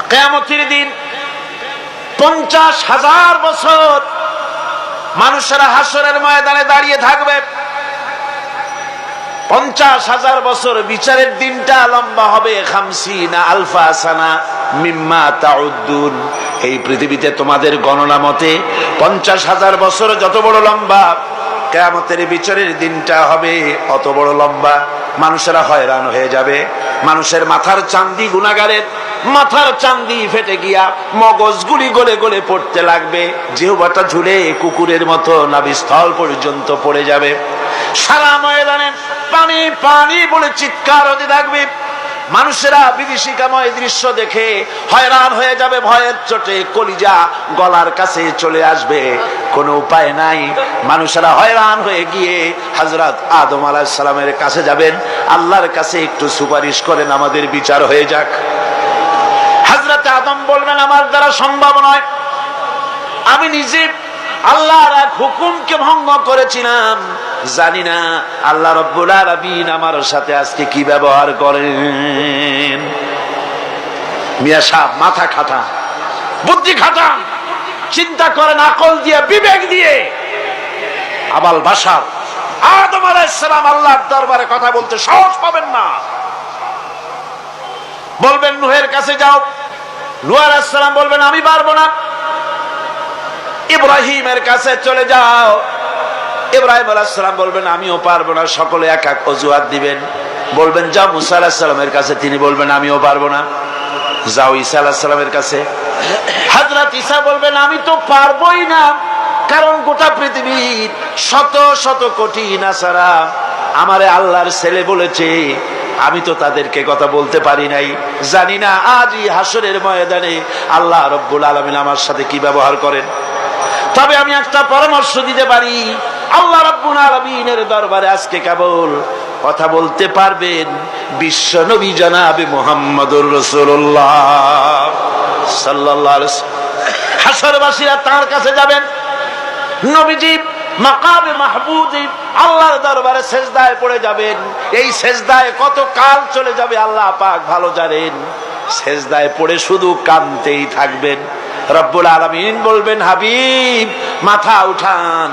কিয়ামতের দিন 50,000 বছর মানুষেরা হাসরের ময়দানে দাঁড়িয়ে থাকবে। 50,000 বছর বিচারের দিনটা লম্বা হবে 50 আলফা সানা মিম্মা তাউদ্দুন। এই পৃথিবীতে তোমাদের গণনা মতে 50,000 বছর যত বড় লম্বা, কিয়ামতের বিচারের দিনটা হবে অত বড় লম্বা। মানুষেরা হয়রান হয়ে যাবে। মানুষের মাথার চান্দি, গুনাহগারের মাথার চান্দি ফেটে গিয়া মগজগুলি গলে গলে পড়তে লাগবে। জিহ্বাটা ঝুলে কুকুরের মতো নাভিস্থল পর্যন্ত পড়ে যাবে। সারা ময়দানে পানি পানি বলে চিৎকার হতে থাকবে। মানুষেরা বিভীষিকাময় দৃশ্য দেখে হয়রান হয়ে যাবে। ভয়ের চোটে কলিজা গলার কাছে চলে আসবে। কোনো উপায় নাই। মানুষেরা হয়রান হয়ে গিয়ে হযরত আদম আলাইহিস সালামের কাছে যাবেন। আল্লাহর কাছে একটু সুপারিশ করেন, আমাদের বিচার হয়ে যাক। হযরত আদম বলবেন, আমার দ্বারা সম্ভব নয়। আমি নিজে আল্লাহর এক হুকুমকে ভঙ্গ করেছিলাম। জানি না আল্লাহ রাব্বুল আলামিন আমার সাথে আজকে কি ব্যবহার করেন। মিয়া সাহেব মাথা খাটান, বুদ্ধি খাটান, চিন্তা করেন আকল দিয়ে, বিবেক দিয়ে। আবাল বাশার আদম আলাইহিস সালাম আল্লাহর দরবারে কথা বলতে সাহস পাবেন না। বলবেন নূহের কাছে যাও। নূহ আলাইহিস সালাম বলবেন আমি পারবো না। ইব্রাহিমের কাছে চলে যাও। ইব্রাহিম আলাইহিস সালাম বলবেন আমিও পারবো না। সকলে এক এক অজুহাত দিবেন। বলবেন যাও মুসা আলাইহিস সালামের কাছে, তিনি বলবেন আমিও পারবো না। যাও ঈসা আলাইহিস সালামের কাছে। হযরত ঈসা বলবেন আমি তো পারবোই না, কারণ গোটা পৃথিবীর শত শত কোটি নাসারা আমারে আল্লাহর ছেলে বলেছে, আমি তো তাদেরকে কথা বলতে পারি নাই। জানি না আজই হাসরের ময়দানে আল্লাহ রাব্বুল আলামিন আমার সাথে কি ব্যবহার করেন। তবে আমি একটা পরামর্শ দিতে পারি, আল্লাহ রাব্বুল আলামিনের দরবারে আজকে কেবল কথা বলতে পারবেন বিশ্ব নবী জনাবে মুহাম্মদুর রাসূলুল্লাহ সাল্লাল্লাহু আলাইহি ওয়াসাল্লাম। হাসরবাসীরা তার কাছে যাবেন। নবীজি মাকামে মাহমুদে আল্লাহর দরবারে সেজদায় পড়ে যাবেন। এই সেজদায় কত কাল চলে যাবে আল্লাহ পাক ভালো জানেন। সেজদায় পড়ে শুধু কাঁদতেই থাকবেন। রব্বুল আলামিন বলবেন হাবিব মাথা উঠান,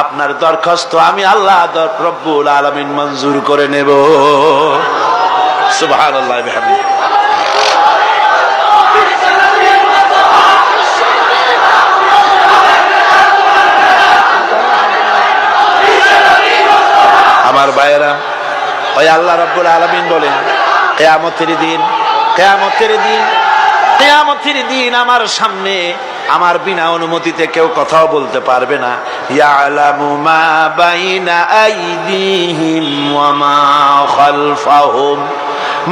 আপনার দরখাস্ত আমি আল্লাহ রব্বুল আলামিন মঞ্জুর করে নেব। সুবহানাল্লাহ বিহামদিহি। আমার ভাইয়েরা, ওই আল্লাহ রাব্বুল আলামিন বলেন কিয়ামতের দিন, কিয়ামতের দিন, কিয়ামতের দিন আমার সামনে আমার বিনা অনুমতিতে কেউ কথাও বলতে পারবে না। ইয়ালামু মা বাইনা আইদিহিম ওয়া মা খালফাহুম।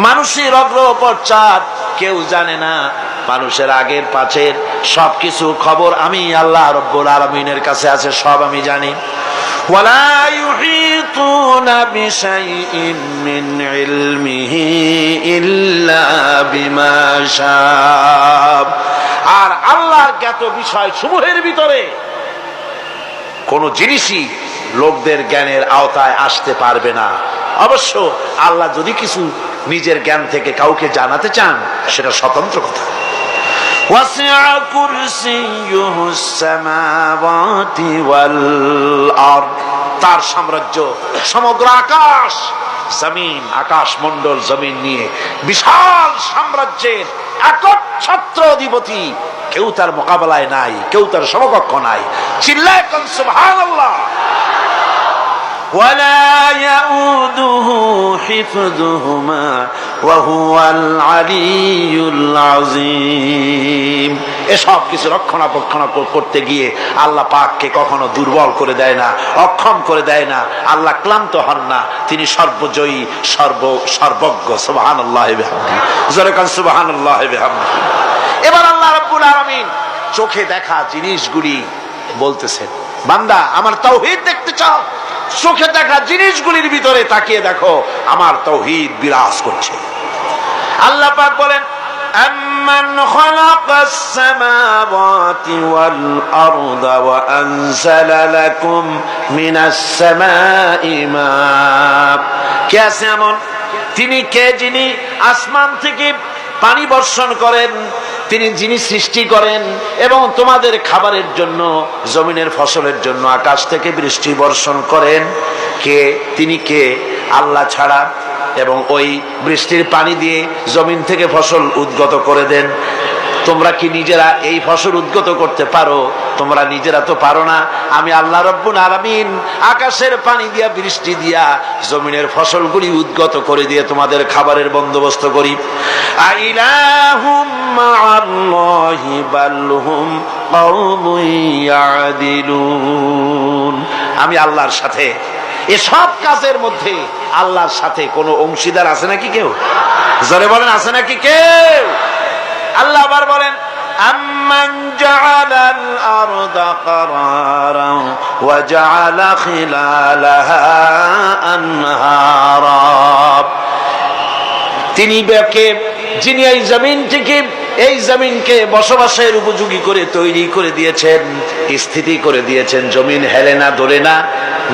মানুষের অগ্র পশ্চাৎ কেউ জানে না। মানুষের আগের পাছের সবকিছু খবর আমি আল্লাহ রাব্বুল আলামিনের কাছে আছে, সব আমি জানি। ولا يحيطون بشيء من علمه إلا بما شاء। আর আল্লাহর জ্ঞাত বিষয় সমূহের ভিতরে কোন জিনিসই লোকদের জ্ঞানের আওতায় আসতে পারবে না। অবশ্য আল্লাহ যদি কিছু নিজের জ্ঞান থেকে কাউকে জানাতে চান সেটা স্বতন্ত্র কথা। وسع كرسيه السماوات والأرض। তার সাম্রাজ্য সমগ্র আকাশ জমিন, আকাশ মণ্ডল জমিন নিয়ে বিশাল সাম্রাজ্যের একচ্ছত্র অধিপতি। কেউ তার মোকাবেলায় নাই, কেউ তার সমকক্ষ নাই। চিল্লায় কোন সুবহানাল্লাহ। ولا يؤوده حفظهما وهو العلي العظيم। এসব কিছু রক্ষণাবেক্ষণ করতে গিয়ে আল্লাহ পাককে কখনো দুর্বল করে দেয় না, অক্ষম করে দেয় না। আল্লাহ ক্লান্ত হন না, তিনি সর্বজয়ী, সর্বজ্ঞ। সুবহানাল্লাহি বিহামদিহি। জোরে কান সুবহানাল্লাহি বিহামদিহি। এবার আল্লাহ রাব্বুল আলামিন চোখে দেখা জিনিসগুলি বলতেছেন, বান্দা আমার তাওহীদ দেখতে চাও, চোখে দেখা জিনিসগুলির ভিতরে তাকিয়ে দেখো আমার তাওহীদ বিরাজ করছে। আল্লাহ পাক বলেন আম্মান খালাকাস সামাওয়াতি ওয়াল আরদা ওয়া আনজালা লাকুম মিনাস সামাই মা। কে আছে এমন? তিনি কে যিনি আসমান থেকে পানি বর্ষণ করেন, তিনি যিনি সৃষ্টি করেন এবং তোমাদের খাবারের জন্য, জমিনের ফসলের জন্য আকাশ থেকে বৃষ্টি বর্ষণ করেন, কে? তিনি কে? আল্লাহ ছাড়া। এবং ওই বৃষ্টির পানি দিয়ে জমিন থেকে ফসল উদ্গত করে দেন। তোমরা কি নিজেরা এই ফসল উদ্গত করতে পারো? তোমরা নিজেরা তো পারো না। আমি আল্লাহ রাব্বুল আলামিন আকাশের পানি দিয়া, বৃষ্টি দিয়া জমিনের ফসলগুলি উদ্গত করে দিয়ে তোমাদের খাবারের বন্দোবস্ত করি। আইলাহুম মাআল্লাহি বাল হুম কওমুন ইয়াদিলুন। আমি আল্লাহর সাথে এসব কাজের মধ্যে আল্লাহর সাথে কোনো অংশীদার আছে নাকি কেউ? জোরে বলেন, আছে নাকি কেউ? আল্লাহ আবার বলেন, আম্মান জাআলাল আরদা কারারান ওয়া জাআলা খিলালাহা আনহারা। তিনি যিনি এই জমিনকে বসবাসের উপযোগী করে তৈরি করে দিয়েছেন, স্থিতি করে দিয়েছেন। জমিন হেলে না, দোলে না,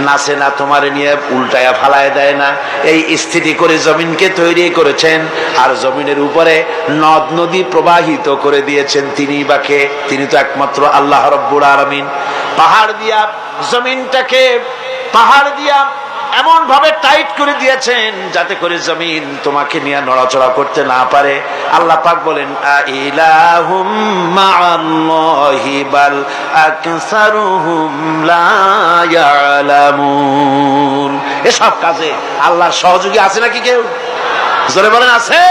নাচে না, তোমার নিয়ে উল্টায়া ফালায় দেয় না। এই স্থিতি করে জমিনকে তৈরি করেছেন। আর জমিনের উপরে নদ নদী প্রবাহিত করে দিয়েছেন তিনি বাকে। তিনি তো একমাত্র আল্লাহ রাব্বুল আলামিন। পাহাড় দিয়া জমিনটাকে, পাহাড় দিয়া এমন ভাবে টাইট করে দিয়েছেন যাতে করে জমিন তোমাকে নিয়ে নড়াচড়া করতে না পারে। আল্লাহ পাক বলেন, আইলাহুম মাআল্লাহি বাল আকসারুহুম লা ইয়ালামুন। এসব কাজে আল্লাহর সহযোগী আছে নাকি কেউ? জোরে বলেন, আছে।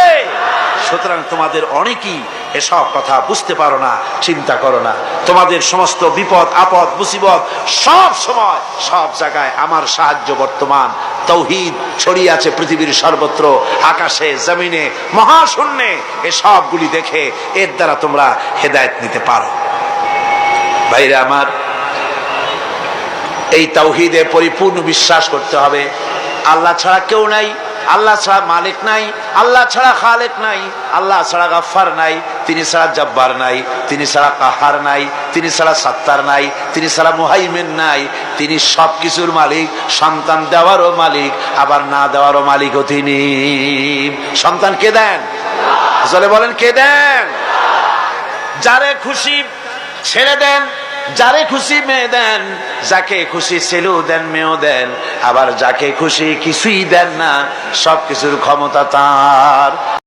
সুতরাং তোমাদের অনেকেই এসব কথা বুঝতে পারো না, চিন্তা করো না। তোমাদের সমস্ত বিপদ আপদ মুসিবত সব সময় সব জায়গায় আমার সাহায্য বর্তমান। তাওহীদ ছড়িয়ে আছে পৃথিবীর সর্বত্র, আকাশে, জমিনে, মহাশূন্যে। এসবগুলি দেখে এর দ্বারা তোমরা হেদায়েত নিতে পারো। ভাইরা আমার, এই তাওহীদে পরিপূর্ণ বিশ্বাস করতে হবে। আল্লাহ ছাড়া কেউ নাই, আল্লাহ ছাড়া মালিক নাই, আল্লাহ ছাড়া খালেক নাই, আল্লাহ ছাড়া গাফফার নাই, তিনি ছাড়া জব্বার নাই, তিনি ছাড়া কাহার নাই, তিনি ছাড়া সাত্তার নাই, তিনি ছাড়া মুহাইমিন নাই। তিনি সবকিছুর মালিক, সন্তান দেওয়ারও মালিক, আবার না দেওয়ারও মালিকও তিনি। সন্তান কে দেন? জলে বলেন, কে দেন? যারে খুশি ছেড়ে দেন, যারে খুশি মেয়ে দেন, যাকে খুশি ছেলেও দেন, মেয়েও দেন, আবার যাকে খুশি কিছুই দেন না। সবকিছুর ক্ষমতা তার।